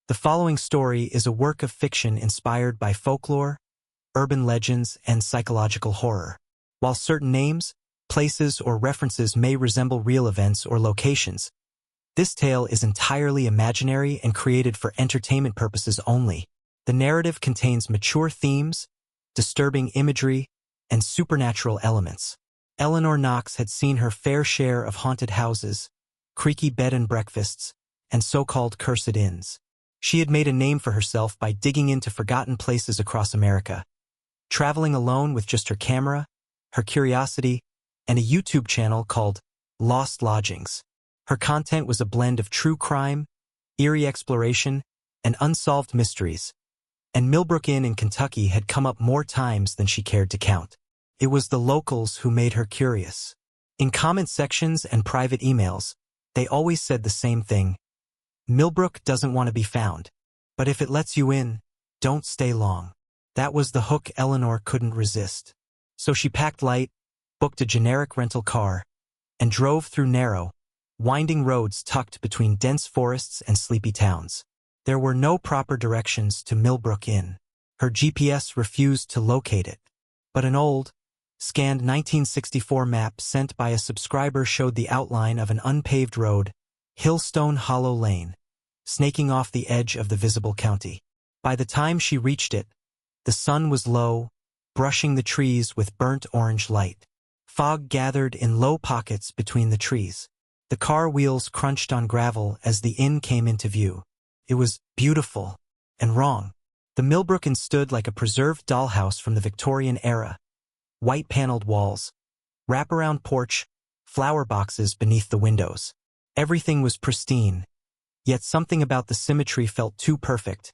The following story is a work of fiction inspired by folklore, urban legends, and psychological horror. While certain names, places, or references may resemble real events or locations, this tale is entirely imaginary and created for entertainment purposes only. The narrative contains mature themes, disturbing imagery, and supernatural elements. Eleanor Knox had seen her fair share of haunted houses, creaky bed and breakfasts, and so-called cursed inns. She had made a name for herself by digging into forgotten places across America, traveling alone with just her camera, her curiosity, and a YouTube channel called Lost Lodgings. Her content was a blend of true crime, eerie exploration, and unsolved mysteries, and Millbrook Inn in Kentucky had come up more times than she cared to count. It was the locals who made her curious. In comment sections and private emails, they always said the same thing: Millbrook doesn't want to be found, but if it lets you in, don't stay long. That was the hook Eleanor couldn't resist. So she packed light, booked a generic rental car, and drove through narrow, winding roads tucked between dense forests and sleepy towns. There were no proper directions to Millbrook Inn. Her GPS refused to locate it, but an old, scanned 1964 map sent by a subscriber showed the outline of an unpaved road, Hillstone Hollow Lane, snaking off the edge of the visible county. By the time she reached it, the sun was low, brushing the trees with burnt orange light. Fog gathered in low pockets between the trees. The car wheels crunched on gravel as the inn came into view. It was beautiful and wrong. The Millbrook Inn stood like a preserved dollhouse from the Victorian era. White-paneled walls, wraparound porch, flower boxes beneath the windows. Everything was pristine, yet something about the symmetry felt too perfect,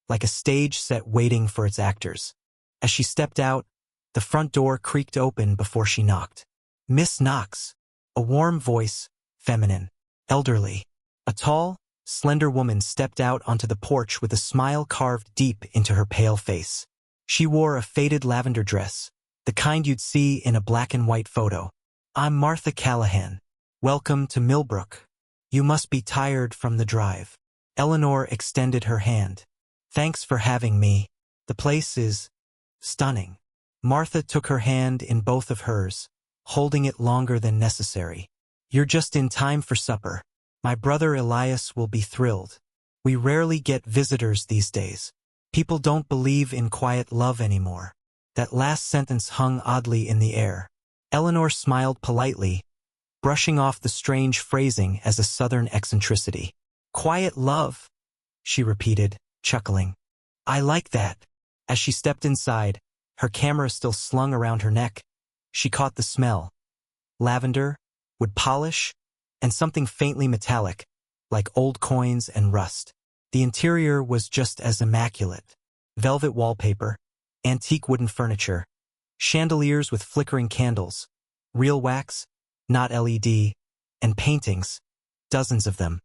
like a stage set waiting for its actors. As she stepped out, the front door creaked open before she knocked. Miss Knox, a warm voice, feminine, elderly. A tall, slender woman stepped out onto the porch with a smile carved deep into her pale face. She wore a faded lavender dress, the kind you'd see in a black and white photo. "I'm Martha Callahan. Welcome to Millbrook. You must be tired from the drive." Eleanor extended her hand. "Thanks for having me. The place is stunning." Martha took her hand in both of hers, holding it longer than necessary. "You're just in time for supper. My brother Elias will be thrilled. We rarely get visitors these days. People don't believe in quiet love anymore." That last sentence hung oddly in the air. Eleanor smiled politely, brushing off the strange phrasing as a southern eccentricity. "Quiet love," she repeated, chuckling. "I like that." As she stepped inside, her camera still slung around her neck, she caught the smell. Lavender, wood polish, and something faintly metallic, like old coins and rust. The interior was just as immaculate. Velvet wallpaper, antique wooden furniture, chandeliers with flickering candles, real wax, not LED, and paintings, dozens of them,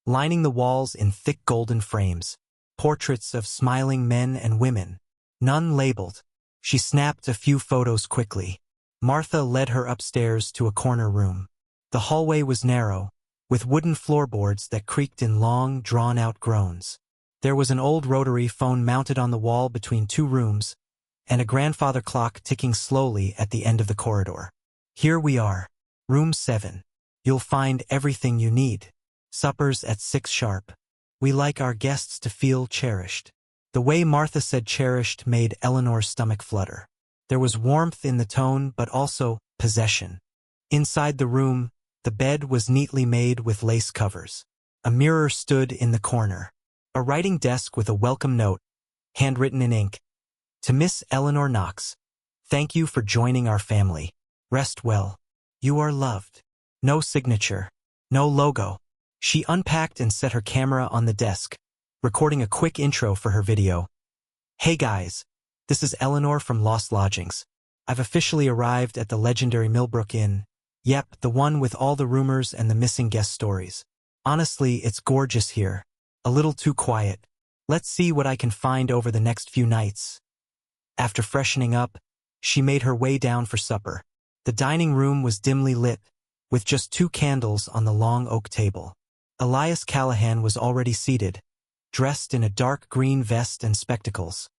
lining the walls in thick golden frames. Portraits of smiling men and women, none labeled. She snapped a few photos quickly. Martha led her upstairs to a corner room. The hallway was narrow, with wooden floorboards that creaked in long, drawn-out groans. There was an old rotary phone mounted on the wall between two rooms, and a grandfather clock ticking slowly at the end of the corridor. "Here we are. Room 7. You'll find everything you need. Supper's at 6 sharp. We like our guests to feel cherished." The way Martha said cherished made Eleanor's stomach flutter. There was warmth in the tone, but also possession. Inside the room, the bed was neatly made with lace covers. A mirror stood in the corner. A writing desk with a welcome note, handwritten in ink. "To Miss Eleanor Knox, thank you for joining our family. Rest well. You are loved." No signature. No logo. She unpacked and set her camera on the desk, recording a quick intro for her video. "Hey guys, this is Eleanor from Lost Lodgings. I've officially arrived at the legendary Millbrook Inn. Yep, the one with all the rumors and the missing guest stories. Honestly, it's gorgeous here. A little too quiet. Let's see what I can find over the next few nights." After freshening up, she made her way down for supper. The dining room was dimly lit, with just 2 candles on the long oak table. Elias Callahan was already seated, dressed in a dark green vest and spectacles.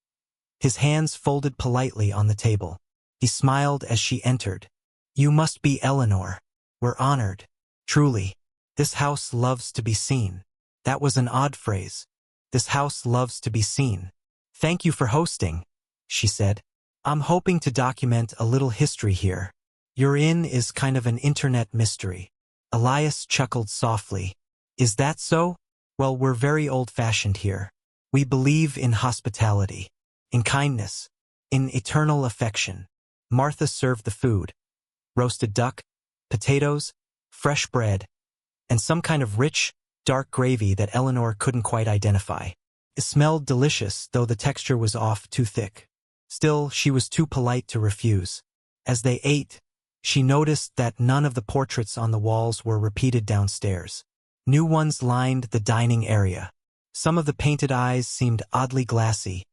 His hands folded politely on the table. He smiled as she entered. "You must be Eleanor. We're honored. Truly. This house loves to be seen." That was an odd phrase. This house loves to be seen. "Thank you for hosting," she said. "I'm hoping to document a little history here. Your inn is kind of an internet mystery." Elias chuckled softly. "Is that so? Well, we're very old-fashioned here. We believe in hospitality, in kindness, in eternal affection." Martha served the food. Roasted duck, potatoes, fresh bread, and some kind of rich, dark gravy that Eleanor couldn't quite identify. It smelled delicious, though the texture was off too thick. Still, she was too polite to refuse. As they ate, she noticed that none of the portraits on the walls were repeated downstairs. New ones lined the dining area. Some of the painted eyes seemed oddly glassy,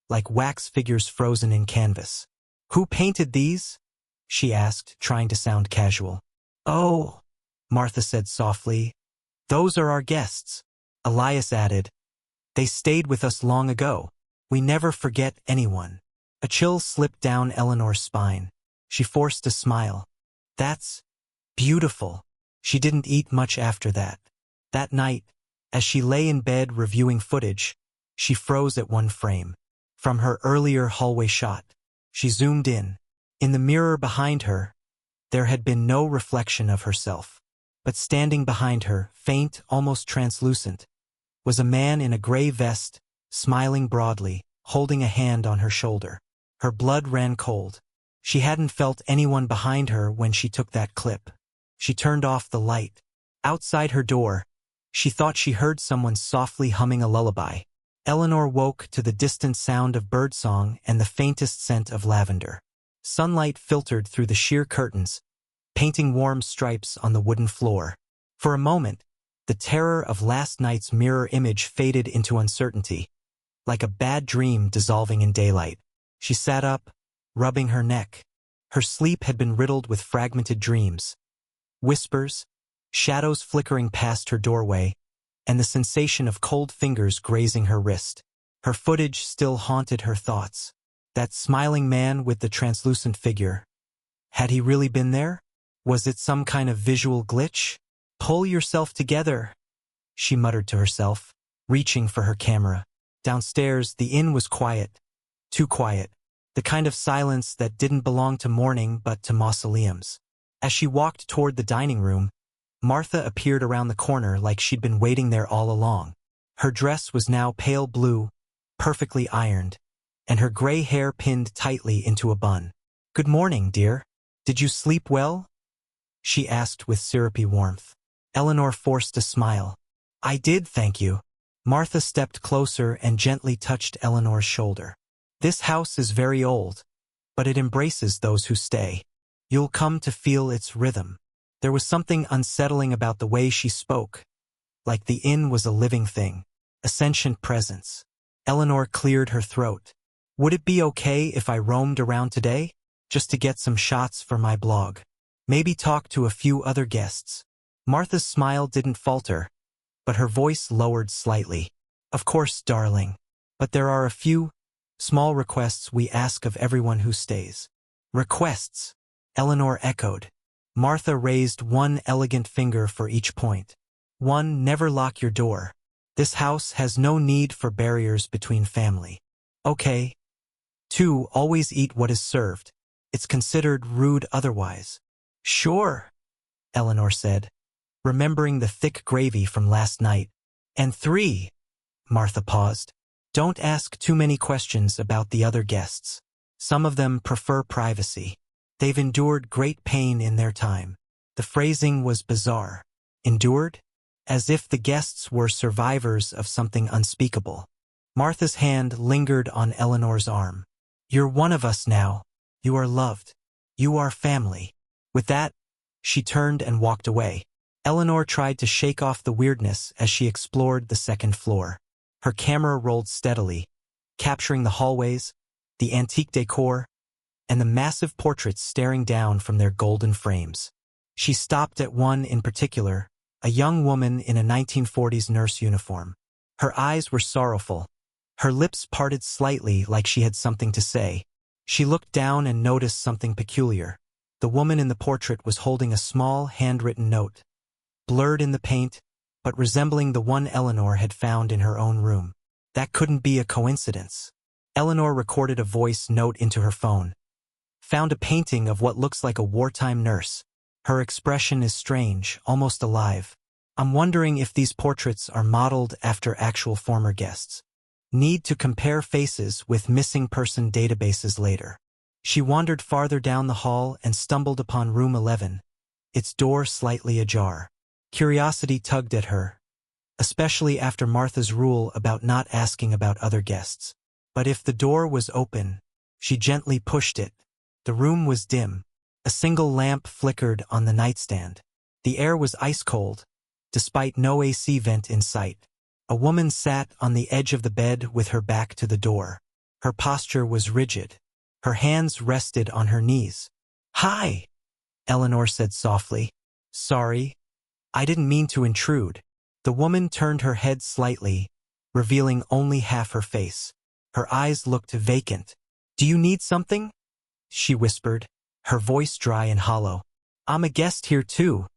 like wax figures frozen in canvas. "Who painted these?" she asked, trying to sound casual. "Oh," Martha said softly, "those are our guests." Elias added, "They stayed with us long ago. We never forget anyone." A chill slipped down Eleanor's spine. She forced a smile. "That's beautiful." She didn't eat much after that. That night, as she lay in bed reviewing footage, she froze at one frame. From her earlier hallway shot, she zoomed in. In the mirror behind her, there had been no reflection of herself. But standing behind her, faint, almost translucent, was a man in a gray vest, smiling broadly, holding a hand on her shoulder. Her blood ran cold. She hadn't felt anyone behind her when she took that clip. She turned off the light. Outside her door, she thought she heard someone softly humming a lullaby. Eleanor woke to the distant sound of birdsong and the faintest scent of lavender. Sunlight filtered through the sheer curtains, painting warm stripes on the wooden floor. For a moment, the terror of last night's mirror image faded into uncertainty, like a bad dream dissolving in daylight. She sat up, rubbing her neck. Her sleep had been riddled with fragmented dreams. Whispers, shadows flickering past her doorway, and the sensation of cold fingers grazing her wrist. Her footage still haunted her thoughts. That smiling man with the translucent figure. Had he really been there? Was it some kind of visual glitch? "Pull yourself together," she muttered to herself, reaching for her camera. Downstairs, the inn was quiet. Too quiet. The kind of silence that didn't belong to mourning but to mausoleums. As she walked toward the dining room, Martha appeared around the corner like she'd been waiting there all along. Her dress was now pale blue, perfectly ironed, and her gray hair pinned tightly into a bun. "Good morning, dear. Did you sleep well?" she asked with syrupy warmth. Eleanor forced a smile. "I did, thank you." Martha stepped closer and gently touched Eleanor's shoulder. "This house is very old, but it embraces those who stay. You'll come to feel its rhythm." There was something unsettling about the way she spoke, like the inn was a living thing, a sentient presence. Eleanor cleared her throat. "Would it be okay if I roamed around today, just to get some shots for my blog? Maybe talk to a few other guests?" Martha's smile didn't falter, but her voice lowered slightly. "Of course, darling, but there are a few small requests we ask of everyone who stays." "Requests?" Eleanor echoed. Martha raised one elegant finger for each point. "1. Never lock your door. This house has no need for barriers between family." "Okay." 2. Always eat what is served. It's considered rude otherwise." "Sure," Eleanor said, remembering the thick gravy from last night. "And 3. Martha paused. "Don't ask too many questions about the other guests. Some of them prefer privacy. They've endured great pain in their time." The phrasing was bizarre. Endured? As if the guests were survivors of something unspeakable. Martha's hand lingered on Eleanor's arm. "You're one of us now. You are loved. You are family." With that, she turned and walked away. Eleanor tried to shake off the weirdness as she explored the second floor. Her camera rolled steadily, capturing the hallways, the antique decor, and the massive portraits staring down from their golden frames. She stopped at one in particular, a young woman in a 1940s nurse uniform. Her eyes were sorrowful. Her lips parted slightly like she had something to say. She looked down and noticed something peculiar. The woman in the portrait was holding a small, handwritten note, blurred in the paint, but resembling the one Eleanor had found in her own room. That couldn't be a coincidence. Eleanor recorded a voice note into her phone. Found a painting of what looks like a wartime nurse. Her expression is strange, almost alive. I'm wondering if these portraits are modeled after actual former guests. Need to compare faces with missing person databases later. She wandered farther down the hall and stumbled upon room 11, its door slightly ajar. Curiosity tugged at her, especially after Martha's rule about not asking about other guests. But if the door was open, she gently pushed it. The room was dim. A single lamp flickered on the nightstand. The air was ice cold, despite no AC vent in sight. A woman sat on the edge of the bed with her back to the door. Her posture was rigid. Her hands rested on her knees. "Hi," Eleanor said softly. "Sorry, I didn't mean to intrude." The woman turned her head slightly, revealing only half her face. Her eyes looked vacant. "Do you need something?" she whispered, her voice dry and hollow. "I'm a guest here too,"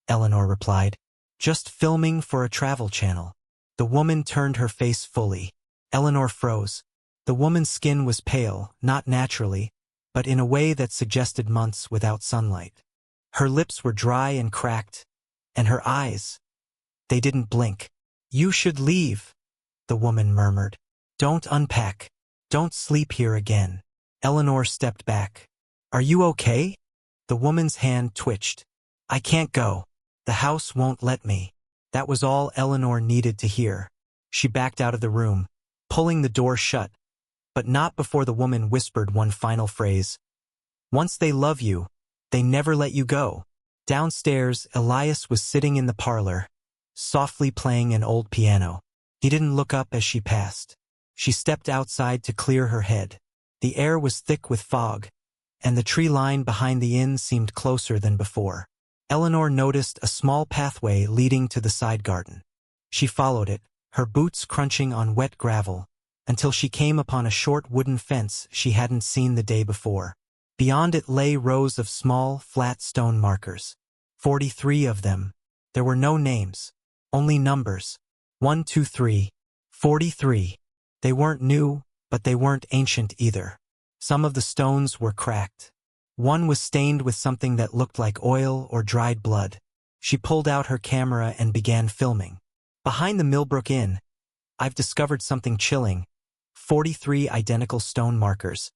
Eleanor replied. "Just filming for a travel channel." The woman turned her face fully. Eleanor froze. The woman's skin was pale, not naturally, but in a way that suggested months without sunlight. Her lips were dry and cracked, and her eyes, they didn't blink. "You should leave," the woman murmured. "Don't unpack. Don't sleep here again." Eleanor stepped back. "Are you okay?" The woman's hand twitched. "I can't go. The house won't let me." That was all Eleanor needed to hear. She backed out of the room, pulling the door shut, but not before the woman whispered one final phrase. "Once they love you, they never let you go." Downstairs, Elias was sitting in the parlor, softly playing an old piano. He didn't look up as she passed. She stepped outside to clear her head. The air was thick with fog, and the tree line behind the inn seemed closer than before. Eleanor noticed a small pathway leading to the side garden. She followed it, her boots crunching on wet gravel, until she came upon a short wooden fence she hadn't seen the day before. Beyond it lay rows of small, flat stone markers. 43 of them. There were no names, only numbers. 1, 2, 3. 43. They weren't new, but they weren't ancient either. Some of the stones were cracked. One was stained with something that looked like oil or dried blood. She pulled out her camera and began filming. "Behind the Millbrook Inn, I've discovered something chilling. 43 identical stone markers,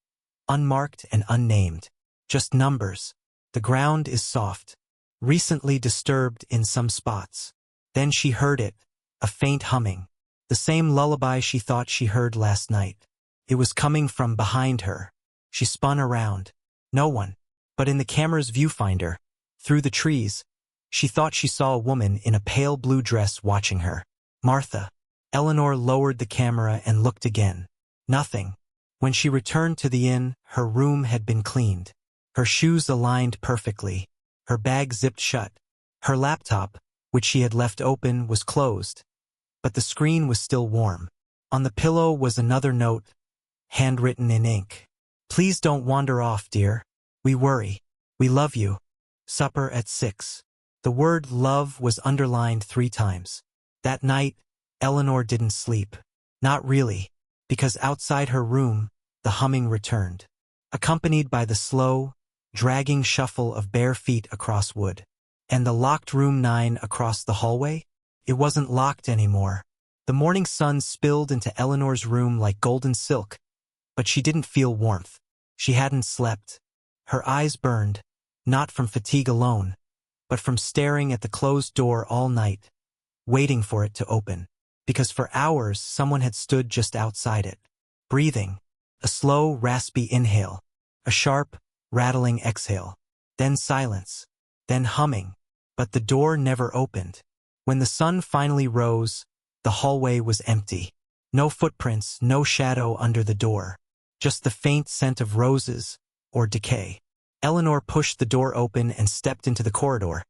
unmarked and unnamed. Just numbers. The ground is soft, recently disturbed in some spots." Then she heard it, a faint humming. The same lullaby she thought she heard last night. It was coming from behind her. She spun around. No one. But in the camera's viewfinder, through the trees, she thought she saw a woman in a pale blue dress watching her. Martha. Eleanor lowered the camera and looked again. Nothing. When she returned to the inn, her room had been cleaned. Her shoes aligned perfectly. Her bag zipped shut. Her laptop, which she had left open, was closed, but the screen was still warm. On the pillow was another note, handwritten in ink. "Please don't wander off, dear. We worry. We love you. Supper at 6. The word love was underlined 3 times. That night, Eleanor didn't sleep. Not really, because outside her room, the humming returned, accompanied by the slow, dragging shuffle of bare feet across wood. And the locked room 9 across the hallway? It wasn't locked anymore. The morning sun spilled into Eleanor's room like golden silk, but she didn't feel warmth. She hadn't slept. Her eyes burned, not from fatigue alone, but from staring at the closed door all night, waiting for it to open. Because for hours someone had stood just outside it, breathing, a slow, raspy inhale, a sharp, rattling exhale, then silence, then humming, but the door never opened. When the sun finally rose, the hallway was empty. No footprints, no shadow under the door, just the faint scent of roses or decay. Eleanor pushed the door open and stepped into the corridor,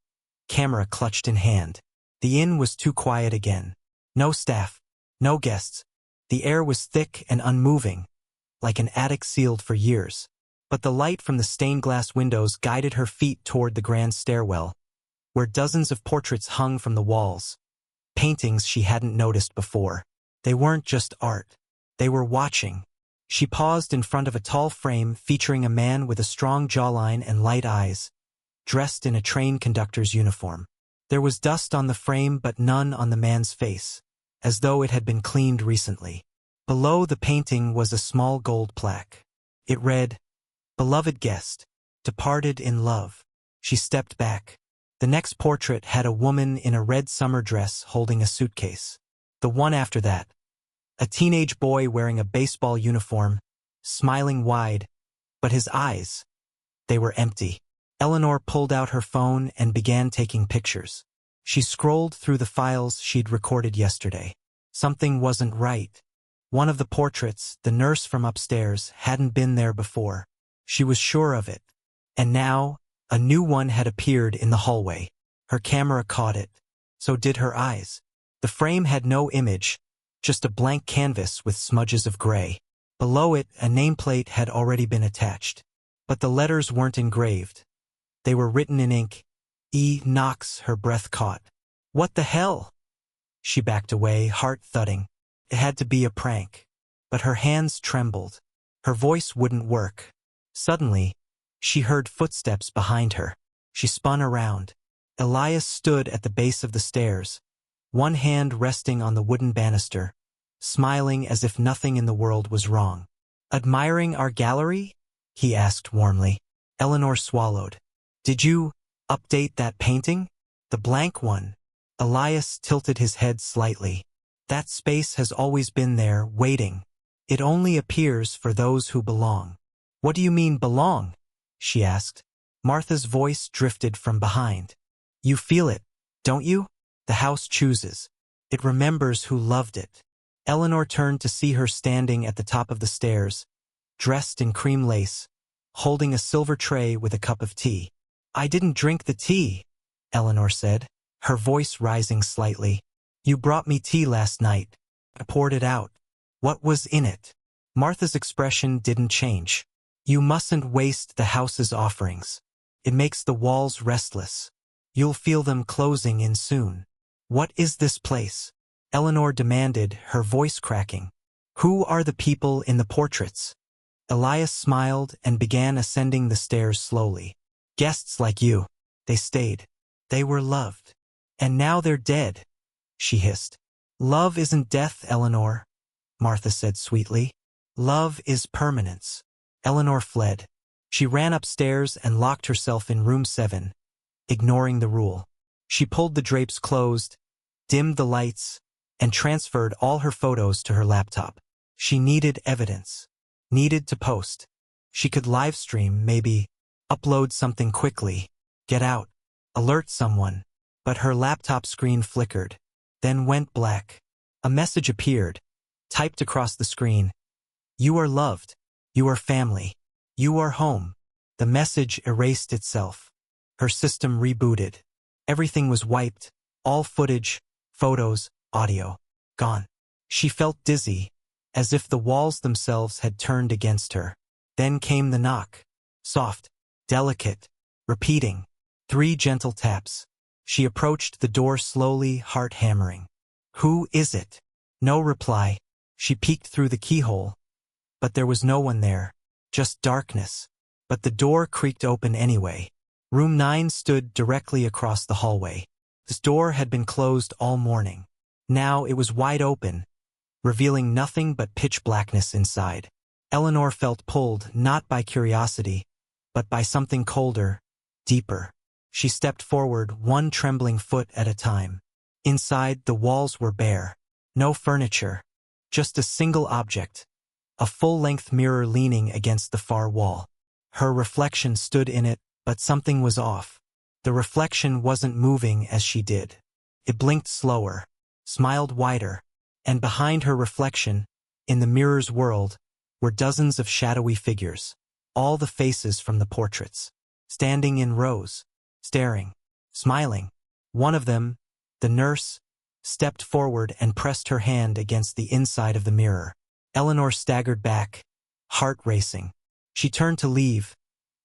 camera clutched in hand. The inn was too quiet again. No staff, No guests. The air was thick and unmoving, like an attic sealed for years. But the light from the stained glass windows guided her feet toward the grand stairwell, where dozens of portraits hung from the walls, paintings she hadn't noticed before. They weren't just art. They were watching. She paused in front of a tall frame featuring a man with a strong jawline and light eyes, dressed in a train conductor's uniform. There was dust on the frame but none on the man's face, as though it had been cleaned recently. Below the painting was a small gold plaque. It read, "Beloved guest, departed in love." She stepped back. The next portrait had a woman in a red summer dress holding a suitcase. The one after that, a teenage boy wearing a baseball uniform, smiling wide, but his eyes, they were empty. Eleanor pulled out her phone and began taking pictures. She scrolled through the files she'd recorded yesterday. Something wasn't right. One of the portraits, the nurse from upstairs, hadn't been there before. She was sure of it. And now, a new one had appeared in the hallway. Her camera caught it. So did her eyes. The frame had no image, just a blank canvas with smudges of gray. Below it, a nameplate had already been attached. But the letters weren't engraved. They were written in ink. E. Knox, her breath caught. What the hell? She backed away, heart thudding. It had to be a prank. But her hands trembled. Her voice wouldn't work. Suddenly, she heard footsteps behind her. She spun around. Elias stood at the base of the stairs, one hand resting on the wooden banister, smiling as if nothing in the world was wrong. "Admiring our gallery?" he asked warmly. Eleanor swallowed. "Did you update that painting? The blank one?" Elias tilted his head slightly. "That space has always been there, waiting. It only appears for those who belong." "What do you mean, belong?" she asked. Martha's voice drifted from behind. "You feel it, don't you? The house chooses. It remembers who loved it." Eleanor turned to see her standing at the top of the stairs, dressed in cream lace, holding a silver tray with a cup of tea. "I didn't drink the tea," Eleanor said, her voice rising slightly. "You brought me tea last night. I poured it out. What was in it?" Martha's expression didn't change. "You mustn't waste the house's offerings. It makes the walls restless. You'll feel them closing in soon." "What is this place?" Eleanor demanded, her voice cracking. "Who are the people in the portraits?" Elias smiled and began ascending the stairs slowly. "Guests like you. They stayed. They were loved. And now they're dead," she hissed. "Love isn't death, Eleanor," Martha said sweetly. "Love is permanence." Eleanor fled. She ran upstairs and locked herself in room 7, ignoring the rule. She pulled the drapes closed, dimmed the lights, and transferred all her photos to her laptop. She needed evidence. Needed to post. She could live stream, maybe, upload something quickly, get out, alert someone. But her laptop screen flickered, then went black. A message appeared, typed across the screen. "You are loved. You are family. You are home." The message erased itself. Her system rebooted. Everything was wiped. All footage, photos, audio, gone. She felt dizzy, as if the walls themselves had turned against her. Then came the knock. Soft, delicate, repeating. 3 gentle taps. She approached the door slowly, heart hammering. "Who is it?" No reply. She peeked through the keyhole. But there was no one there. Just darkness. But the door creaked open anyway. Room 9 stood directly across the hallway. This door had been closed all morning. Now it was wide open, revealing nothing but pitch blackness inside. Eleanor felt pulled not by curiosity, but by something colder, deeper. She stepped forward, one trembling foot at a time. Inside, the walls were bare. No furniture. Just a single object. A full-length mirror leaning against the far wall. Her reflection stood in it, but something was off. The reflection wasn't moving as she did. It blinked slower, smiled wider, and behind her reflection, in the mirror's world, were dozens of shadowy figures, all the faces from the portraits, standing in rows, staring, smiling. One of them, the nurse, stepped forward and pressed her hand against the inside of the mirror. Eleanor staggered back, heart racing. She turned to leave,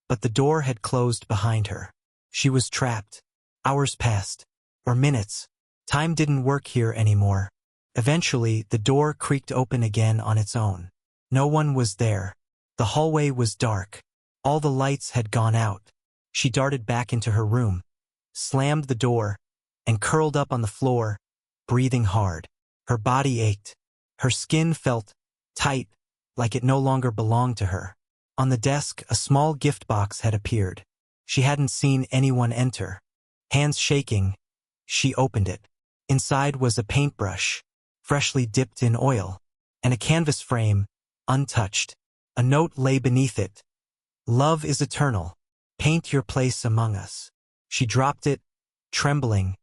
but the door had closed behind her. She was trapped. Hours passed. Or minutes. Time didn't work here anymore. Eventually, the door creaked open again on its own. No one was there. The hallway was dark. All the lights had gone out. She darted back into her room, slammed the door, and curled up on the floor, breathing hard. Her body ached. Her skin felt tight, like it no longer belonged to her. On the desk, a small gift box had appeared. She hadn't seen anyone enter. Hands shaking, she opened it. Inside was a paintbrush, freshly dipped in oil, and a canvas frame, untouched. A note lay beneath it. "Love is eternal. Paint your place among us." She dropped it, trembling,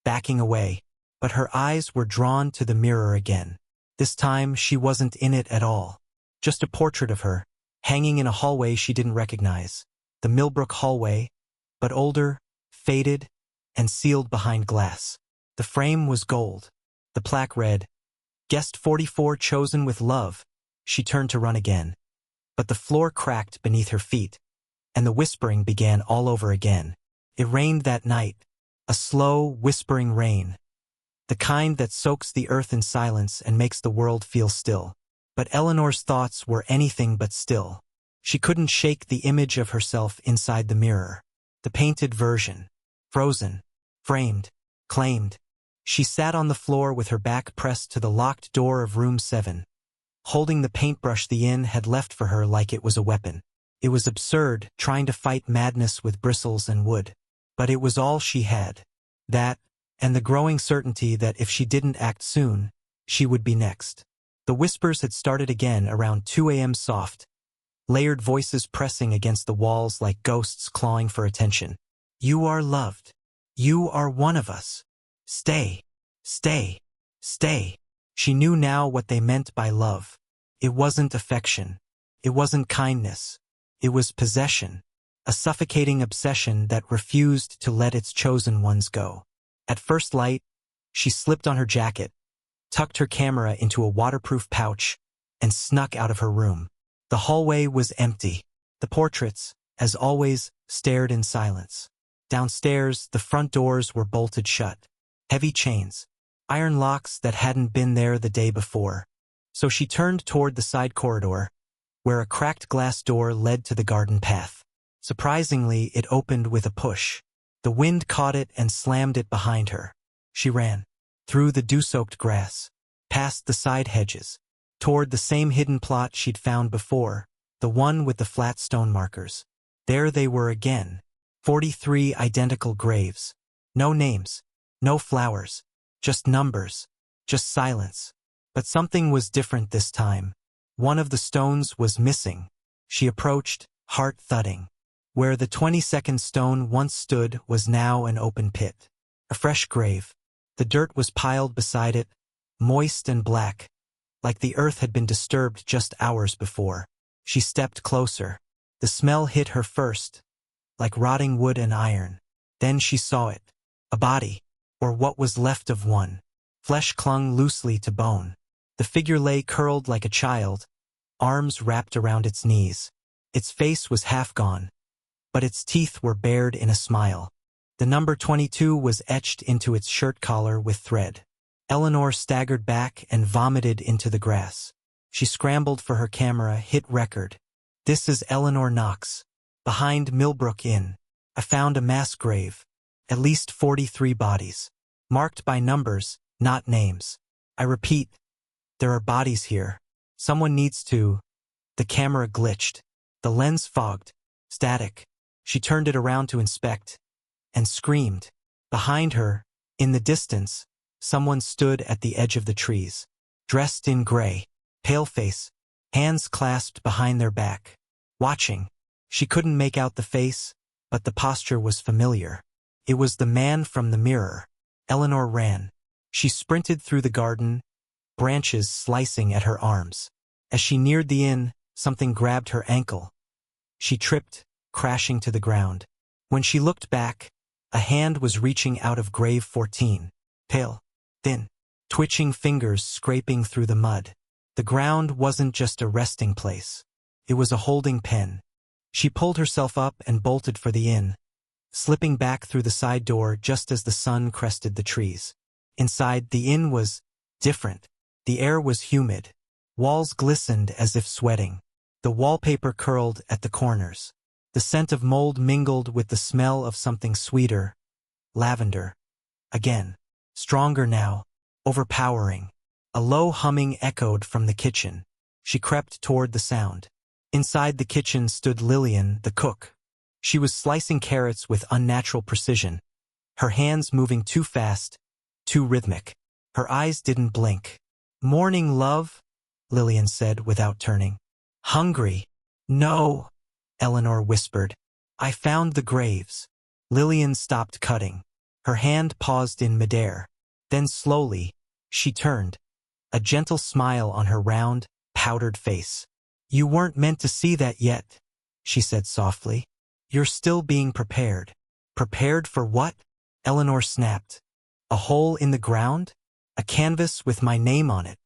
backing away. But her eyes were drawn to the mirror again. This time she wasn't in it at all. Just a portrait of her, hanging in a hallway she didn't recognize. The Millbrook hallway, but older, faded, and sealed behind glass. The frame was gold. The plaque read, "Guest 44 chosen with love." She turned to run again. But the floor cracked beneath her feet, and the whispering began all over again. It rained that night, a slow, whispering rain. The kind that soaks the earth in silence and makes the world feel still. But Eleanor's thoughts were anything but still. She couldn't shake the image of herself inside the mirror. The painted version. Frozen. Framed. Claimed. She sat on the floor with her back pressed to the locked door of room 7. Holding the paintbrush the inn had left for her like it was a weapon. It was absurd, trying to fight madness with bristles and wood. But it was all she had. That, and the growing certainty that if she didn't act soon, she would be next. The whispers had started again around 2 a.m. soft, layered voices pressing against the walls like ghosts clawing for attention. "You are loved. You are one of us. Stay. Stay. Stay." She knew now what they meant by love. It wasn't affection. It wasn't kindness. It was possession. A suffocating obsession that refused to let its chosen ones go. At first light, she slipped on her jacket, tucked her camera into a waterproof pouch, and snuck out of her room. The hallway was empty. The portraits, as always, stared in silence. Downstairs, the front doors were bolted shut. Heavy chains. Iron locks that hadn't been there the day before. So she turned toward the side corridor, where a cracked glass door led to the garden path. Surprisingly, it opened with a push. The wind caught it and slammed it behind her. She ran. Through the dew-soaked grass. Past the side hedges. Toward the same hidden plot she'd found before, the one with the flat stone markers. There they were again. 43 identical graves. No names. No flowers. Just numbers. Just silence. But something was different this time. One of the stones was missing. She approached, heart thudding. Where the 22nd stone once stood was now an open pit. A fresh grave. The dirt was piled beside it, moist and black, like the earth had been disturbed just hours before. She stepped closer. The smell hit her first, like rotting wood and iron. Then she saw it. A body, or what was left of one. Flesh clung loosely to bone. The figure lay curled like a child, arms wrapped around its knees. Its face was half gone, but its teeth were bared in a smile. The number 22 was etched into its shirt collar with thread. Eleanor staggered back and vomited into the grass. She scrambled for her camera, hit record. "This is Eleanor Knox. Behind Millbrook Inn. I found a mass grave. At least 43 bodies. Marked by numbers, not names. I repeat, there are bodies here. Someone needs to..." The camera glitched. The lens fogged. Static. She turned it around to inspect, and screamed. Behind her, in the distance, someone stood at the edge of the trees. Dressed in gray. Pale face. Hands clasped behind their back. Watching. She couldn't make out the face, but the posture was familiar. It was the man from the mirror. Eleanor ran. She sprinted through the garden, branches slicing at her arms. As she neared the inn, something grabbed her ankle. She tripped, crashing to the ground. When she looked back, a hand was reaching out of grave 14. Pale. thin, twitching fingers scraping through the mud. The ground wasn't just a resting place. It was a holding pen. She pulled herself up and bolted for the inn, slipping back through the side door just as the sun crested the trees. Inside, the inn was different. The air was humid. Walls glistened as if sweating. The wallpaper curled at the corners. The scent of mold mingled with the smell of something sweeter, lavender. Again, stronger now, overpowering. A low humming echoed from the kitchen. She crept toward the sound. Inside the kitchen stood Lillian, the cook. She was slicing carrots with unnatural precision, her hands moving too fast, too rhythmic. Her eyes didn't blink. "Morning, love," Lillian said without turning. "Hungry?" "No," Eleanor whispered. "I found the graves." Lillian stopped cutting. Her hand paused in midair. Then slowly, she turned, a gentle smile on her round, powdered face. "You weren't meant to see that yet," she said softly. "You're still being prepared." "Prepared for what?" Eleanor snapped. "A hole in the ground? A canvas with my name on it."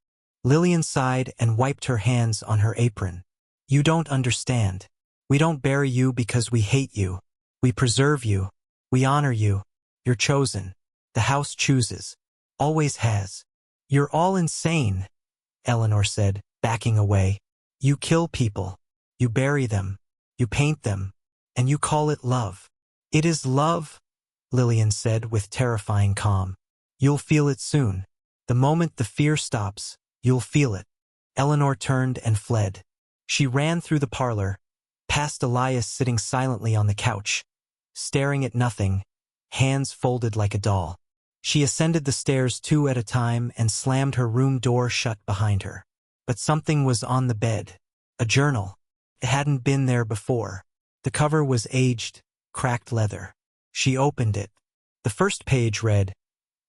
Lillian sighed and wiped her hands on her apron. "You don't understand. We don't bury you because we hate you. We preserve you. We honor you. You're chosen. The house chooses. Always has." "You're all insane," Eleanor said, backing away. "You kill people. You bury them. You paint them. And you call it love." "It is love," Lillian said with terrifying calm. "You'll feel it soon. The moment the fear stops, you'll feel it." Eleanor turned and fled. She ran through the parlor, past Elias sitting silently on the couch, staring at nothing, hands folded like a doll. She ascended the stairs 2 at a time and slammed her room door shut behind her. But something was on the bed. A journal. It hadn't been there before. The cover was aged, cracked leather. She opened it. The first page read,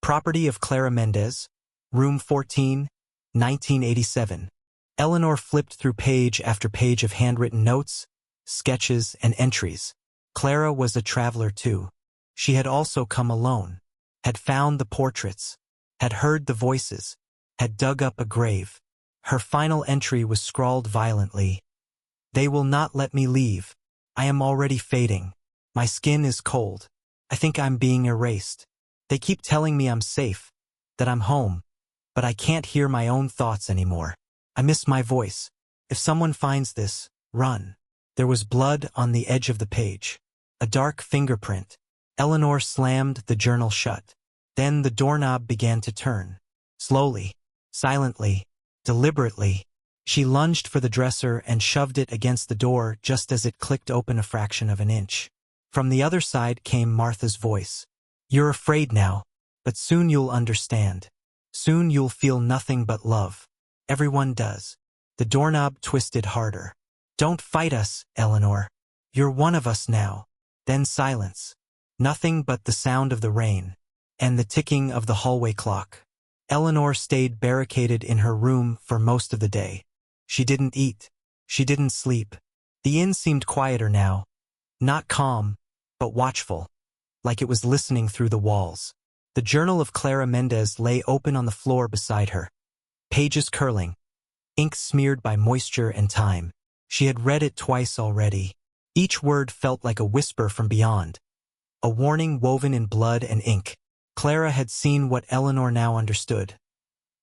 "Property of Clara Mendez, Room 14, 1987. Eleanor flipped through page after page of handwritten notes, sketches, and entries. Clara was a traveler too. She had also come alone, had found the portraits, had heard the voices, had dug up a grave. Her final entry was scrawled violently. "They will not let me leave. I am already fading. My skin is cold. I think I'm being erased. They keep telling me I'm safe, that I'm home, but I can't hear my own thoughts anymore. I miss my voice. If someone finds this, run." There was blood on the edge of the page. A dark fingerprint. Eleanor slammed the journal shut. Then the doorknob began to turn. Slowly, silently, deliberately. She lunged for the dresser and shoved it against the door just as it clicked open a fraction of an inch. From the other side came Martha's voice. "You're afraid now, but soon you'll understand. Soon you'll feel nothing but love. Everyone does." The doorknob twisted harder. "Don't fight us, Eleanor. You're one of us now." Then silence. Nothing but the sound of the rain and the ticking of the hallway clock. Eleanor stayed barricaded in her room for most of the day. She didn't eat. She didn't sleep. The inn seemed quieter now. Not calm, but watchful, like it was listening through the walls. The journal of Clara Mendez lay open on the floor beside her, pages curling, ink smeared by moisture and time. She had read it twice already. Each word felt like a whisper from beyond, a warning woven in blood and ink. Clara had seen what Eleanor now understood.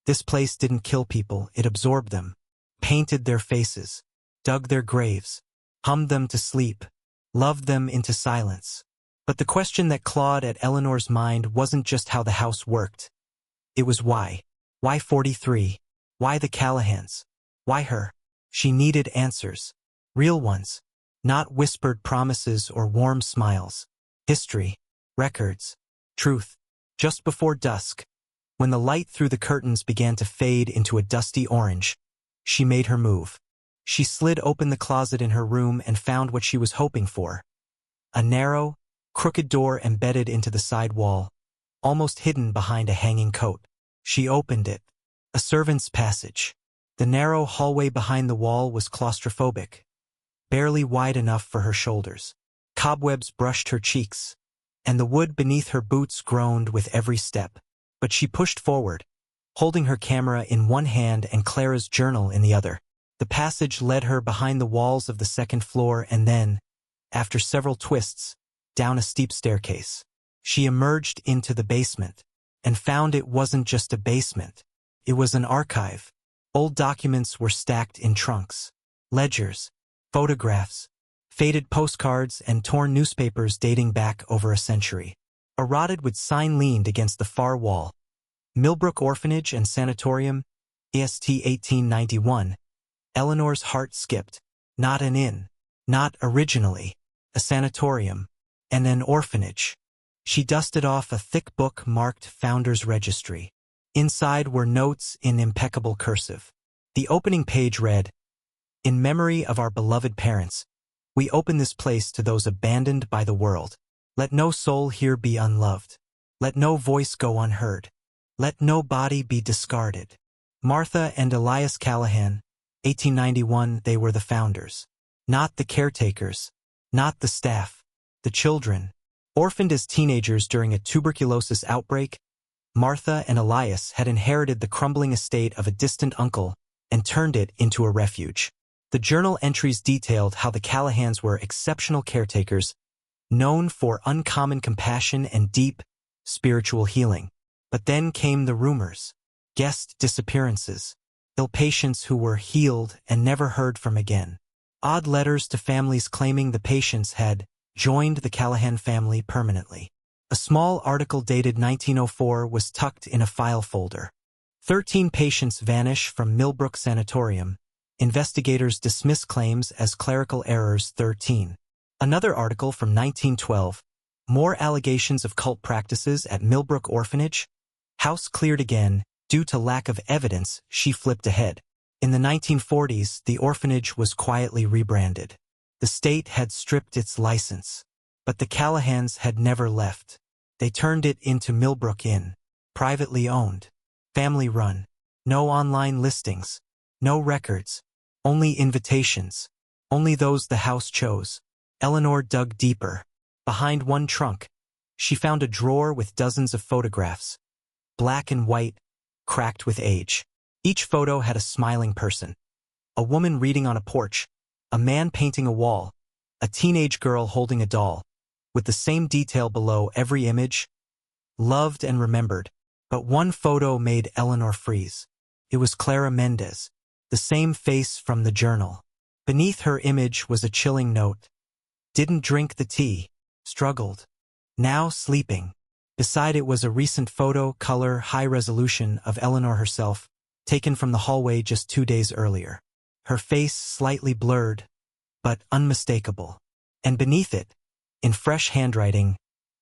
This place didn't kill people, it absorbed them, painted their faces, dug their graves, hummed them to sleep, loved them into silence. But the question that clawed at Eleanor's mind wasn't just how the house worked. It was why. Why 43? Why the Callahans? Why her? She needed answers. Real ones. Not whispered promises or warm smiles. History. Records. Truth. Just before dusk, when the light through the curtains began to fade into a dusty orange, she made her move. She slid open the closet in her room and found what she was hoping for. A narrow, crooked door embedded into the side wall, almost hidden behind a hanging coat. She opened it. A servant's passage. The narrow hallway behind the wall was claustrophobic, barely wide enough for her shoulders. Cobwebs brushed her cheeks, and the wood beneath her boots groaned with every step. but she pushed forward, holding her camera in one hand and Clara's journal in the other. The passage led her behind the walls of the second floor and then, after several twists, down a steep staircase. She emerged into the basement and found it wasn't just a basement. It was an archive. Old documents were stacked in trunks. Ledgers, photographs, faded postcards, and torn newspapers dating back over a century. A rotted wood sign leaned against the far wall. Millbrook Orphanage and Sanatorium, EST 1891. Eleanor's heart skipped. Not an inn. Not originally. A sanatorium. And an orphanage. She dusted off a thick book marked Founder's Registry. Inside were notes in impeccable cursive. The opening page read, "In memory of our beloved parents, we open this place to those abandoned by the world. Let no soul here be unloved. Let no voice go unheard. Let no body be discarded." Martha and Elias Callahan, 1891, they were the founders. Not the caretakers. Not the staff. The children. Orphaned as teenagers during a tuberculosis outbreak, Martha and Elias had inherited the crumbling estate of a distant uncle and turned it into a refuge. The journal entries detailed how the Callahans were exceptional caretakers, known for uncommon compassion and deep, spiritual healing. But then came the rumors, guest disappearances, ill patients who were healed and never heard from again. Odd letters to families claiming the patients had joined the Callahan family permanently. A small article dated 1904 was tucked in a file folder. 13 patients vanish from Millbrook Sanatorium. Investigators dismiss claims as clerical errors. 13. Another article from 1912. More allegations of cult practices at Millbrook Orphanage. House cleared again, due to lack of evidence. She flipped ahead. In the 1940s, the orphanage was quietly rebranded. The state had stripped its license. But the Callahans had never left. They turned it into Millbrook Inn. Privately owned. Family run. No online listings. No records. Only invitations. Only those the house chose. Eleanor dug deeper. Behind one trunk, she found a drawer with dozens of photographs. Black and white, cracked with age. Each photo had a smiling person. A woman reading on a porch. A man painting a wall. A teenage girl holding a doll. With the same detail below every image. Loved and remembered. But one photo made Eleanor freeze. It was Clara Mendez. The same face from the journal. Beneath her image was a chilling note. Didn't drink the tea. Struggled. Now sleeping. Beside it was a recent photo, color, high resolution, of Eleanor herself, taken from the hallway just 2 days earlier. Her face slightly blurred, but unmistakable. And beneath it, in fresh handwriting,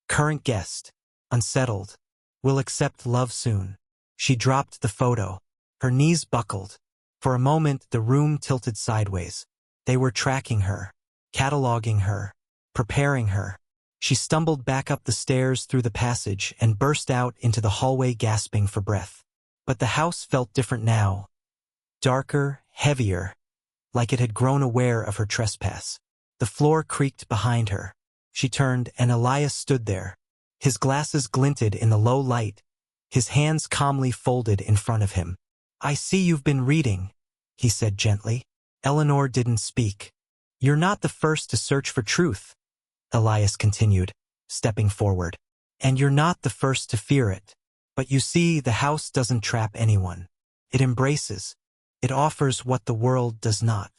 "Current guest. Unsettled. Will accept love soon." She dropped the photo. Her knees buckled. For a moment, the room tilted sideways. They were tracking her, cataloging her, preparing her. She stumbled back up the stairs through the passage and burst out into the hallway gasping for breath. But the house felt different now. Darker, heavier, like it had grown aware of her trespass. The floor creaked behind her. She turned and Elias stood there. His glasses glinted in the low light, his hands calmly folded in front of him. "I see you've been reading," he said gently. Eleanor didn't speak. "You're not the first to search for truth," Elias continued, stepping forward. "And you're not the first to fear it. But you see, the house doesn't trap anyone. It embraces. It offers what the world does not."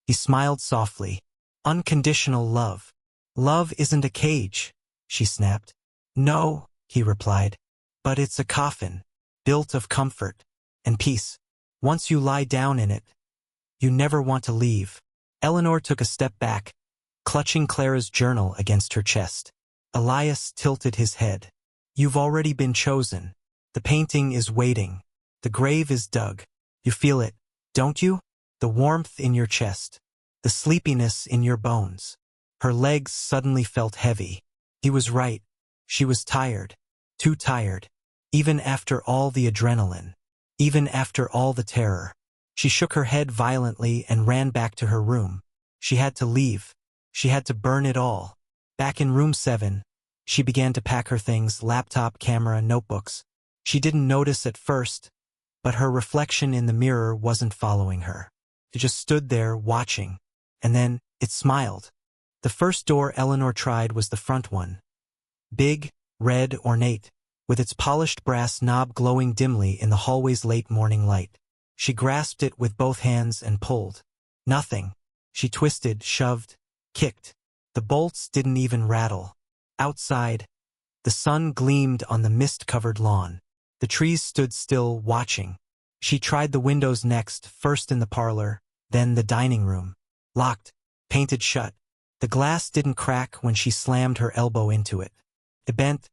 He smiled softly. "Unconditional love." "Love isn't a cage," she snapped. "No," he replied. "But it's a coffin, built of comfort and peace. Once you lie down in it, you never want to leave." Eleanor took a step back, clutching Clara's journal against her chest. Elias tilted his head. "You've already been chosen. The painting is waiting. The grave is dug. You feel it, don't you? The warmth in your chest. The sleepiness in your bones." Her legs suddenly felt heavy. He was right. She was tired. Too tired. Even after all the adrenaline. Even after all the terror. She shook her head violently and ran back to her room. She had to leave. She had to burn it all. Back in room 7, she began to pack her things, laptop, camera, notebooks. She didn't notice at first, but her reflection in the mirror wasn't following her. It just stood there watching, and then it smiled. The first door Eleanor tried was the front one. Big, red, ornate, with its polished brass knob glowing dimly in the hallway's late morning light. She grasped it with both hands and pulled. Nothing. She twisted, shoved, kicked. The bolts didn't even rattle. Outside, the sun gleamed on the mist-covered lawn. The trees stood still, watching. She tried the windows next, first in the parlor, then the dining room. Locked, painted shut. The glass didn't crack when she slammed her elbow into it. It bent,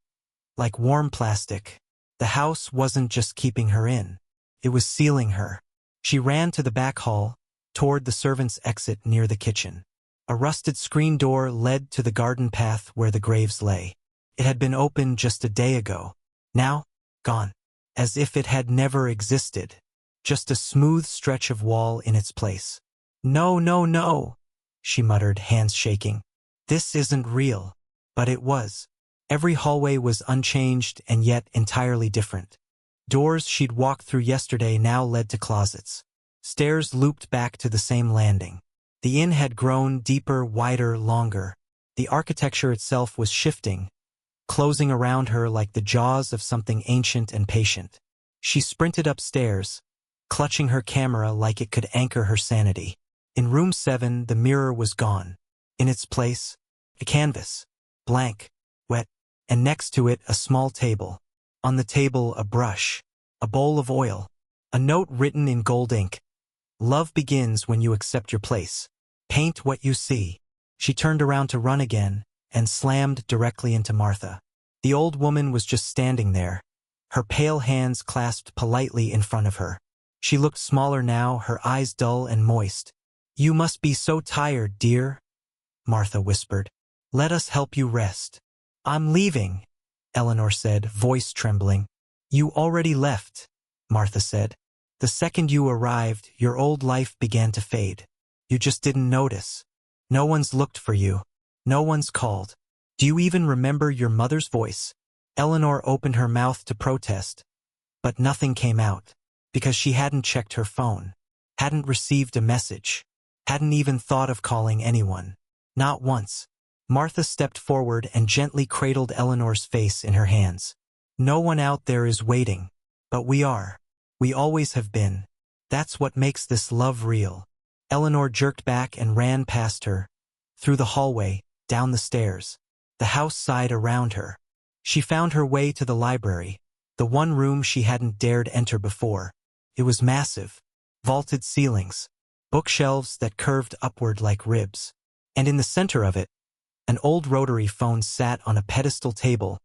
like warm plastic. The house wasn't just keeping her in. It was sealing her. She ran to the back hall, toward the servants' exit near the kitchen. A rusted screen door led to the garden path where the graves lay. It had been open just a day ago. Now, gone. As if it had never existed. Just a smooth stretch of wall in its place. "No, no, no," she muttered, hands shaking. "This isn't real." But it was. Every hallway was unchanged and yet entirely different. Doors she'd walked through yesterday now led to closets. Stairs looped back to the same landing. The inn had grown deeper, wider, longer. The architecture itself was shifting, closing around her like the jaws of something ancient and patient. She sprinted upstairs, clutching her camera like it could anchor her sanity. In room 7, the mirror was gone. In its place, a canvas, blank, wet, and next to it a small table. On the table a brush, a bowl of oil, a note written in gold ink. "Love begins when you accept your place. Paint what you see." She turned around to run again, and slammed directly into Martha. The old woman was just standing there, her pale hands clasped politely in front of her. She looked smaller now, her eyes dull and moist. "You must be so tired, dear," Martha whispered. "Let us help you rest." "I'm leaving," Eleanor said, voice trembling. "You already left," Martha said. "The second you arrived, your old life began to fade. You just didn't notice. No one's looked for you. No one's called. Do you even remember your mother's voice?" Eleanor opened her mouth to protest, but nothing came out, because she hadn't checked her phone, hadn't received a message, hadn't even thought of calling anyone. Not once. Martha stepped forward and gently cradled Eleanor's face in her hands. "No one out there is waiting, but we are. We always have been. That's what makes this love real." Eleanor jerked back and ran past her, through the hallway, down the stairs. The house sighed around her. She found her way to the library, the one room she hadn't dared enter before. It was massive, vaulted ceilings, bookshelves that curved upward like ribs. And in the center of it, an old rotary phone sat on a pedestal table,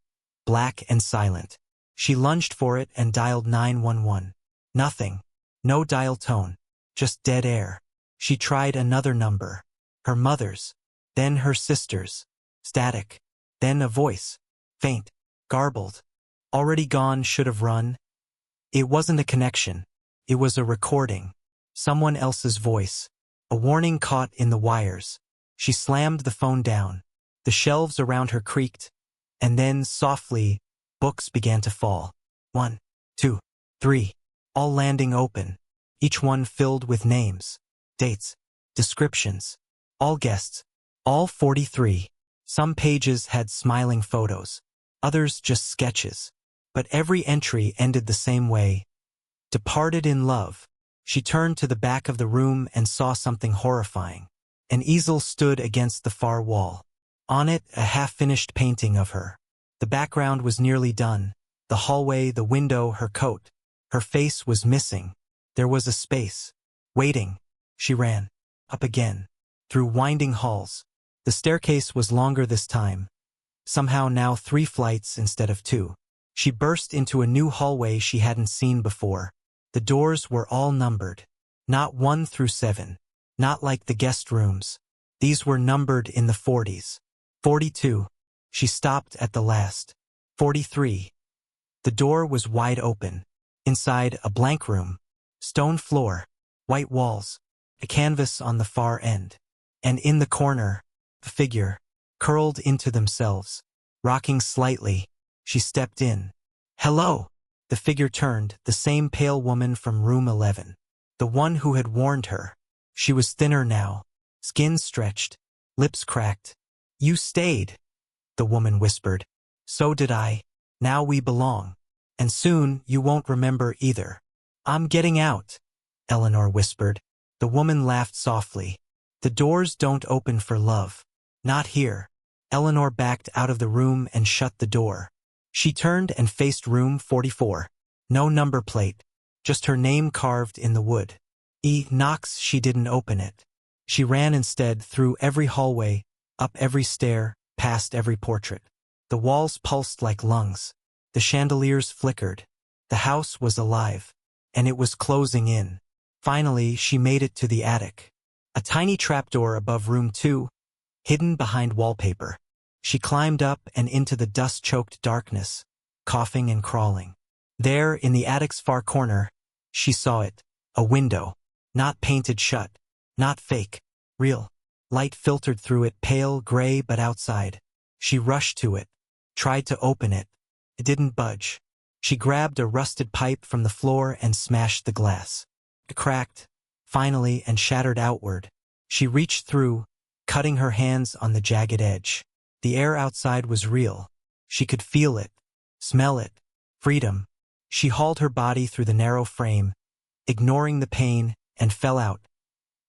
black and silent. She lunged for it and dialed 911. Nothing. No dial tone. Just dead air. She tried another number. Her mother's. Then her sister's. Static. Then a voice. Faint. Garbled. Already gone, should have run. It wasn't a connection. It was a recording. Someone else's voice. A warning caught in the wires. She slammed the phone down. The shelves around her creaked, and then, softly, books began to fall. 1, 2, 3, all landing open, each one filled with names, dates, descriptions, all guests, all 43. Some pages had smiling photos, others just sketches. But every entry ended the same way. Departed in love. She turned to the back of the room and saw something horrifying. An easel stood against the far wall. On it, a half-finished painting of her. The background was nearly done. The hallway, the window, her coat. Her face was missing. There was a space. Waiting. She ran. Up again. Through winding halls. The staircase was longer this time. Somehow now 3 flights instead of 2. She burst into a new hallway she hadn't seen before. The doors were all numbered. Not 1 through 7. Not like the guest rooms. These were numbered in the 40s. 42. She stopped at the last. 43. The door was wide open. Inside, a blank room. Stone floor. White walls. A canvas on the far end. And in the corner, a figure, curled into themselves. Rocking slightly, she stepped in. "Hello." The figure turned, the same pale woman from room 11. The one who had warned her. She was thinner now, skin stretched, lips cracked. "You stayed," the woman whispered. "So did I. Now we belong. And soon you won't remember either." "I'm getting out," Eleanor whispered. The woman laughed softly. "The doors don't open for love. Not here." Eleanor backed out of the room and shut the door. She turned and faced room 44. No number plate, just her name carved in the wood. Knox. She didn't open it. She ran instead through every hallway, up every stair, past every portrait. The walls pulsed like lungs. The chandeliers flickered. The house was alive. And it was closing in. Finally, she made it to the attic. A tiny trapdoor above room 2, hidden behind wallpaper. She climbed up and into the dust-choked darkness, coughing and crawling. There, in the attic's far corner, she saw it. A window. Not painted shut. Not fake. Real. Light filtered through it, pale gray but outside. She rushed to it. Tried to open it. It didn't budge. She grabbed a rusted pipe from the floor and smashed the glass. It cracked, finally, and shattered outward. She reached through, cutting her hands on the jagged edge. The air outside was real. She could feel it, smell it. Freedom. She hauled her body through the narrow frame, ignoring the pain, and fell out,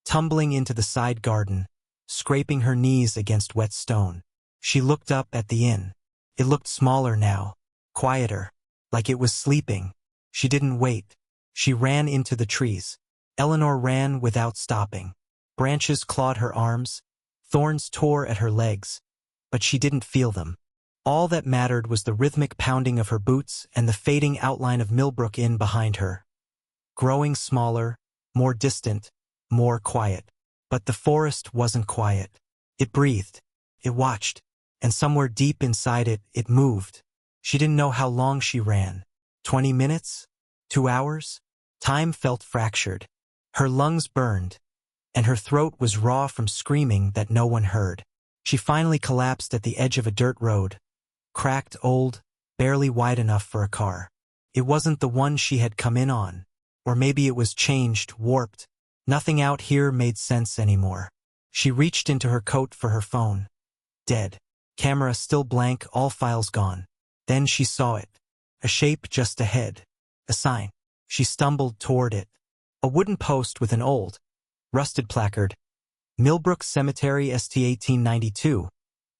tumbling into the side garden, scraping her knees against wet stone. She looked up at the inn. It looked smaller now, quieter, like it was sleeping. She didn't wait. She ran into the trees. Eleanor ran without stopping. Branches clawed her arms, thorns tore at her legs, but she didn't feel them. All that mattered was the rhythmic pounding of her boots and the fading outline of Millbrook Inn behind her. Growing smaller, more distant, more quiet. But the forest wasn't quiet. It breathed. It watched. And somewhere deep inside it, it moved. She didn't know how long she ran. 20 minutes? 2 hours? Time felt fractured. Her lungs burned, and her throat was raw from screaming that no one heard. She finally collapsed at the edge of a dirt road. Cracked, old, barely wide enough for a car. It wasn't the one she had come in on. Or maybe it was changed, warped. Nothing out here made sense anymore. She reached into her coat for her phone. Dead. Camera still blank, all files gone. Then she saw it. A shape just ahead. A sign. She stumbled toward it. A wooden post with an old, rusted placard. Millbrook Cemetery, St. 1892.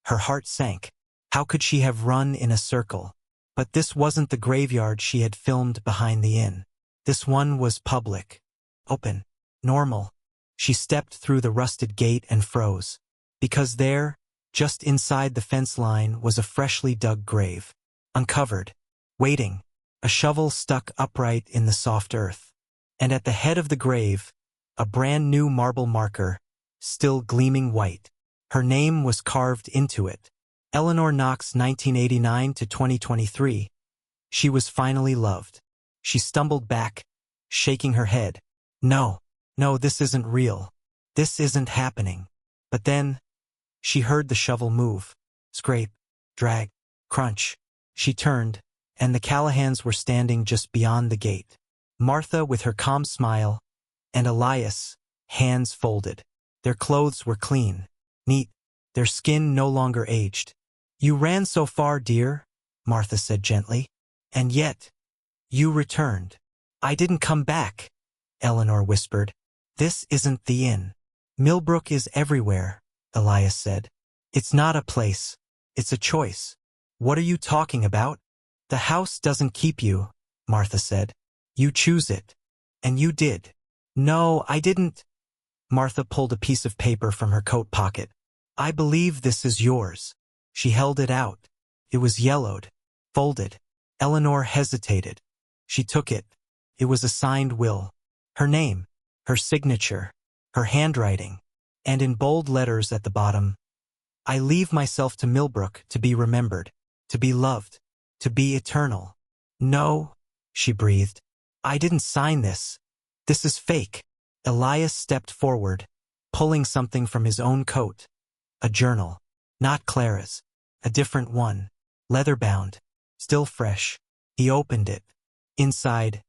Her heart sank. How could she have run in a circle? But this wasn't the graveyard she had filmed behind the inn. This one was public. Open. Normal. She stepped through the rusted gate and froze. Because there, just inside the fence line, was a freshly dug grave. Uncovered. Waiting. A shovel stuck upright in the soft earth. And at the head of the grave, a brand new marble marker, still gleaming white. Her name was carved into it. Eleanor Knox, 1989 to 2023. She was finally loved. She stumbled back, shaking her head. No, this isn't real. This isn't happening. But then, she heard the shovel move. Scrape, drag, crunch. She turned, and the Callahans were standing just beyond the gate. Martha with her calm smile, and Elias, hands folded. Their clothes were clean, neat, their skin no longer aged. "You ran so far, dear," Martha said gently. "And yet, you returned." "I didn't come back," Eleanor whispered. "This isn't the inn." "Millbrook is everywhere," Elias said. "It's not a place. It's a choice." "What are you talking about?" "The house doesn't keep you," Martha said. "You choose it. And you did." "No, I didn't." Martha pulled a piece of paper from her coat pocket. "I believe this is yours." She held it out. It was yellowed, folded. Eleanor hesitated. She took it. It was a signed will. Her name, her signature, her handwriting, and in bold letters at the bottom, "I leave myself to Millbrook to be remembered, to be loved, to be eternal." "No," she breathed. "I didn't sign this. This is fake." Elias stepped forward, pulling something from his own coat. A journal. Not Clara's. A different one. Leather-bound. Still fresh. He opened it. Inside,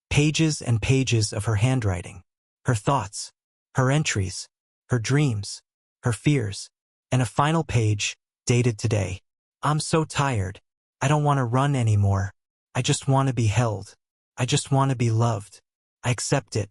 pages and pages of her handwriting. Her thoughts, her entries, her dreams, her fears, and a final page, dated today. I'm so tired. I don't want to run anymore. I just want to be held. I just want to be loved. I accept it.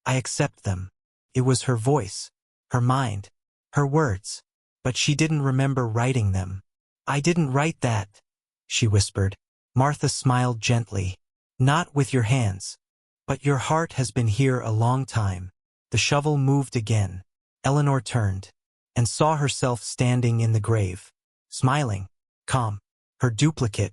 I accept them. It was her voice, her mind, her words. But she didn't remember writing them. I didn't write that, she whispered. Martha smiled gently. Not with your hands. But your heart has been here a long time. The shovel moved again. Eleanor turned and saw herself standing in the grave, smiling, calm. Her duplicate,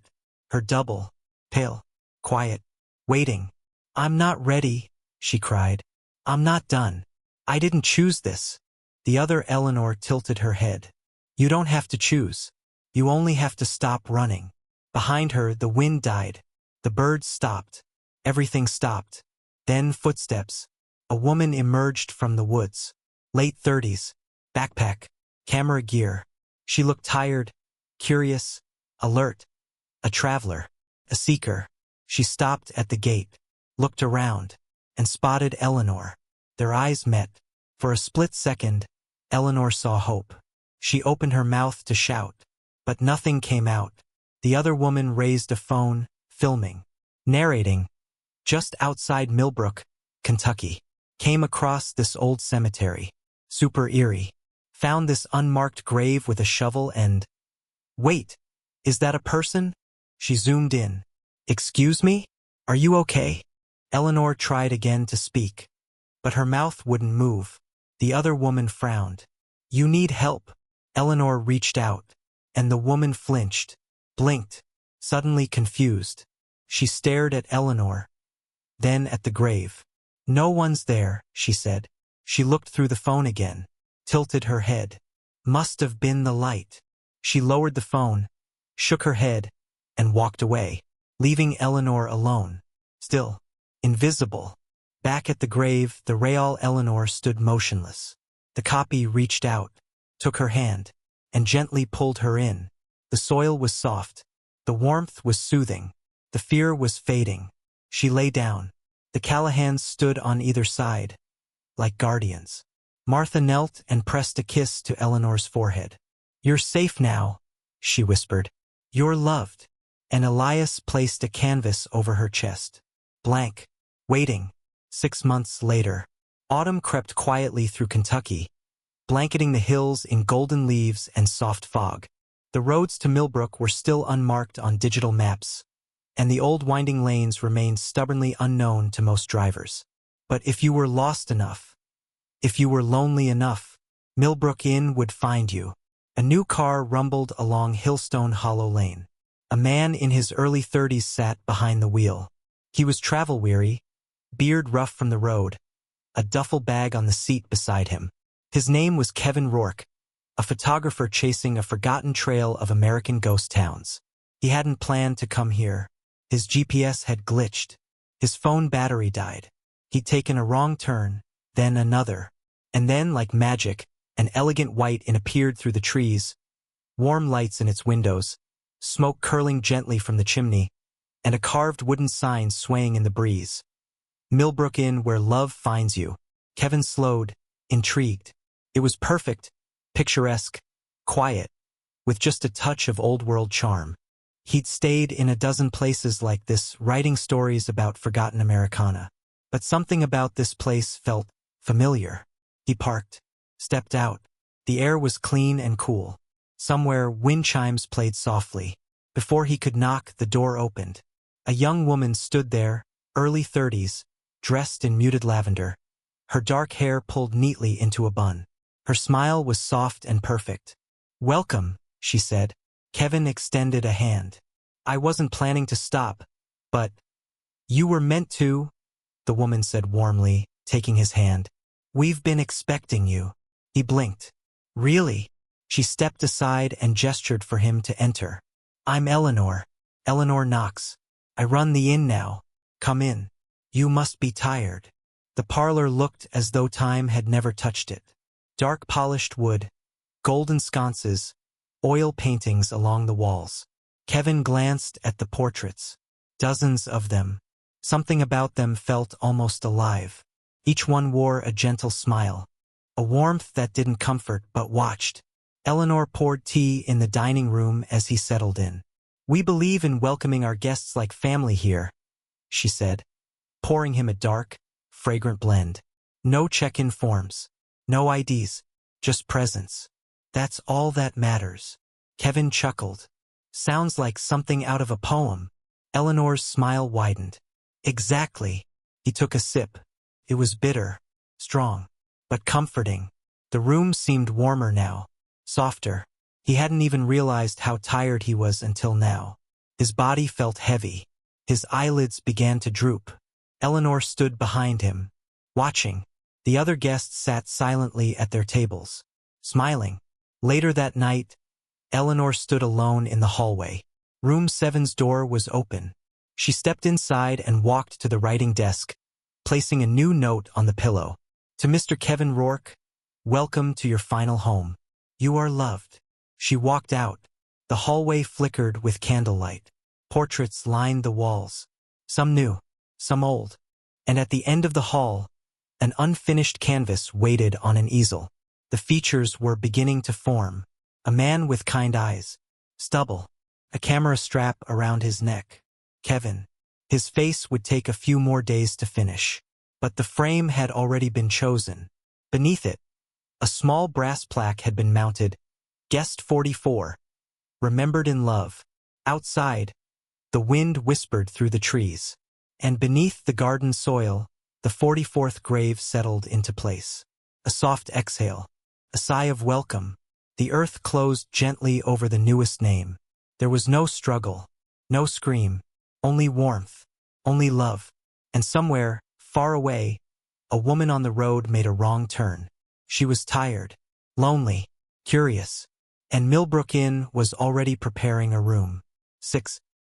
her double, pale, quiet, waiting. I'm not ready, she cried. I'm not done. I didn't choose this. The other Eleanor tilted her head. You don't have to choose. You only have to stop running. Behind her, the wind died. The birds stopped. Everything stopped. Then footsteps. A woman emerged from the woods. Late 30s. Backpack. Camera gear. She looked tired, curious, alert. A traveler. A seeker. She stopped at the gate, looked around, and spotted Eleanor. Their eyes met. For a split second, Eleanor saw hope. She opened her mouth to shout, but nothing came out. The other woman raised a phone, filming, narrating. Just outside Millbrook, Kentucky. Came across this old cemetery. Super eerie. Found this unmarked grave with a shovel and... Wait, is that a person? She zoomed in. Excuse me? Are you okay? Eleanor tried again to speak, but her mouth wouldn't move. The other woman frowned. You need help. Eleanor reached out, and the woman flinched, blinked, suddenly confused. She stared at Eleanor, then at the grave. No one's there, she said. She looked through the phone again, tilted her head. Must have been the light. She lowered the phone, shook her head, and walked away, leaving Eleanor alone, still, invisible. Back at the grave, the real Eleanor stood motionless. The copy reached out, took her hand, and gently pulled her in. The soil was soft. The warmth was soothing. The fear was fading. She lay down. The Callahans stood on either side, like guardians. Martha knelt and pressed a kiss to Eleanor's forehead. You're safe now, she whispered. You're loved. And Elias placed a canvas over her chest. Blank. Waiting. 6 months later. Autumn crept quietly through Kentucky, blanketing the hills in golden leaves and soft fog. The roads to Millbrook were still unmarked on digital maps, and the old winding lanes remained stubbornly unknown to most drivers. But if you were lost enough, if you were lonely enough, Millbrook Inn would find you. A new car rumbled along Hillstone Hollow Lane. A man in his early 30s sat behind the wheel. He was travel-weary, beard rough from the road, a duffel bag on the seat beside him. His name was Kevin Rourke, a photographer chasing a forgotten trail of American ghost towns. He hadn't planned to come here. His GPS had glitched. His phone battery died. He'd taken a wrong turn, then another. And then, like magic, an elegant white inn appeared through the trees, warm lights in its windows, smoke curling gently from the chimney, and a carved wooden sign swaying in the breeze. Millbrook Inn, where love finds you. Kevin slowed, intrigued. It was perfect, picturesque, quiet, with just a touch of old-world charm. He'd stayed in a dozen places like this, writing stories about forgotten Americana. But something about this place felt familiar. He parked, stepped out. The air was clean and cool. Somewhere, wind chimes played softly. Before he could knock, the door opened. A young woman stood there, early 30s, dressed in muted lavender. Her dark hair pulled neatly into a bun. Her smile was soft and perfect. Welcome, she said. Kevin extended a hand. I wasn't planning to stop, but... You were meant to, the woman said warmly, taking his hand. We've been expecting you. He blinked. Really? She stepped aside and gestured for him to enter. I'm Eleanor. Eleanor Knox. I run the inn now. Come in. You must be tired. The parlor looked as though time had never touched it. Dark polished wood, golden sconces, oil paintings along the walls. Kevin glanced at the portraits. Dozens of them. Something about them felt almost alive. Each one wore a gentle smile, a warmth that didn't comfort but watched. Eleanor poured tea in the dining room as he settled in. "We believe in welcoming our guests like family here," she said, pouring him a dark, fragrant blend. "No check-in forms, no IDs, just presence. That's all that matters." Kevin chuckled. "Sounds like something out of a poem." Eleanor's smile widened. "Exactly." He took a sip. It was bitter, strong, but comforting. The room seemed warmer now, softer. He hadn't even realized how tired he was until now. His body felt heavy. His eyelids began to droop. Eleanor stood behind him, watching. The other guests sat silently at their tables, smiling. Later that night, Eleanor stood alone in the hallway. Room 7's door was open. She stepped inside and walked to the writing desk, placing a new note on the pillow. "To Mr. Kevin Rourke, welcome to your final home. You are loved." She walked out. The hallway flickered with candlelight. Portraits lined the walls, some new, some old. And at the end of the hall, an unfinished canvas waited on an easel. The features were beginning to form. A man with kind eyes, stubble, a camera strap around his neck. Kevin. His face would take a few more days to finish. But the frame had already been chosen. Beneath it, a small brass plaque had been mounted. Guest 44. Remembered in love. Outside, the wind whispered through the trees. And beneath the garden soil, the 44th grave settled into place. A soft exhale. A sigh of welcome. The earth closed gently over the newest name. There was no struggle, no scream, only warmth, only love. And somewhere, far away, a woman on the road made a wrong turn. She was tired, lonely, curious, and Millbrook Inn was already preparing a room. 6.